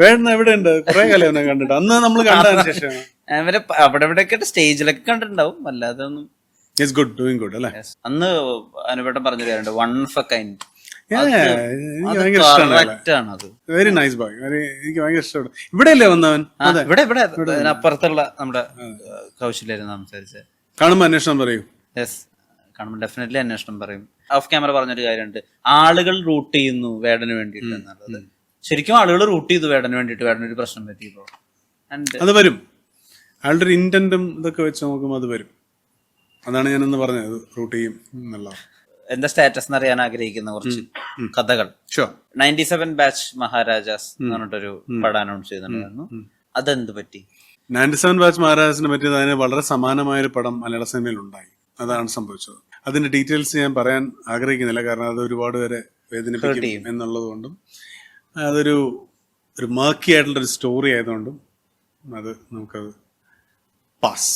വേടൻ എവിടെ ഉണ്ട്? കുറെ കാലം അവനെ കണ്ടിട്ട്. അന്ന് നമ്മൾ കണ്ടതിന് ശേഷം അവരെ അവിടെ ഇവിടെയൊക്കെ സ്റ്റേജിലൊക്കെ കണ്ടിട്ടുണ്ടാവും, അല്ലാതെ ഒന്നും. ഇറ്റ്സ് ഗുഡ്, ഡൂയിങ് ഗുഡ് അല്ലേ? അന്ന് അനുപേട്ടൻ പറഞ്ഞു തരുന്നുണ്ട്, വൺ ഓഫ് എ കൈൻഡ്. എനിക്ക് ഭയങ്കര ഇഷ്ടമാണ്. അത് വെരി നൈസ് ബോയ്, എനിക്ക് ഭയങ്കര ഇഷ്ടപ്പെട്ടു. ഇവിടെയല്ലേ വന്നവൻ? ഇവിടെ അപ്പുറത്തുള്ള നമ്മുടെ കൗശലായിരുന്നു സംസാരിച്ചത്. കാണുമ്പോ അന്വേഷണം പറയൂ. യെസ്, കാണുമ്പോൾ ഡെഫിനറ്റ്ലി അന്വേഷണം പറയും. ഓഫ് ക്യാമറ പറഞ്ഞൊരു കാര്യമുണ്ട്, ആളുകൾ റൂട്ട് ചെയ്യുന്നു വേടന് വേണ്ടിയിട്ട് എന്നുള്ളത്. ശരിക്കും ആളുകൾ റൂട്ട് ചെയ്തു വേടന് വേണ്ടിയിട്ട്, വേടനൊരു പ്രശ്നം പറ്റിയപ്പോ. അത് വരും, ആളുടെ ഒരു ഇന്റന്റും ഇതൊക്കെ വെച്ച് നോക്കുമ്പോൾ അത് വരും. അതാണ് ഞാനെന്ന് പറഞ്ഞത്, റൂട്ട് ചെയ്യും എന്നുള്ള. എന്താ സ്റ്റാറ്റസ് എന്നറിയാൻ ആഗ്രഹിക്കുന്ന കുറച്ച് കഥകൾ. 97 ബാച്ച് മഹാരാജാസ് എന്ന് പറഞ്ഞിട്ടൊരു പടം അനൗൺസ് ചെയ്തിട്ടുണ്ടായിരുന്നു. അതെന്ത് പറ്റി? 97 ബാച്ച് മഹാരാജാസിനെ പറ്റി അതിന് വളരെ സമാനമായൊരു പടം മലയാള സിനിമയിൽ ഉണ്ടായി. അതാണ് സംഭവിച്ചത്. അതിന്റെ ഡീറ്റെയിൽസ് ഞാൻ പറയാൻ ആഗ്രഹിക്കുന്നില്ല, കാരണം അത് ഒരുപാട് പേരെ വേദനിപ്പിക്കും എന്നുള്ളത് കൊണ്ടും അതൊരു മർക്കി ആയിട്ടുള്ളൊരു സ്റ്റോറി ആയതുകൊണ്ടും അത് നമുക്കത് പാസ്.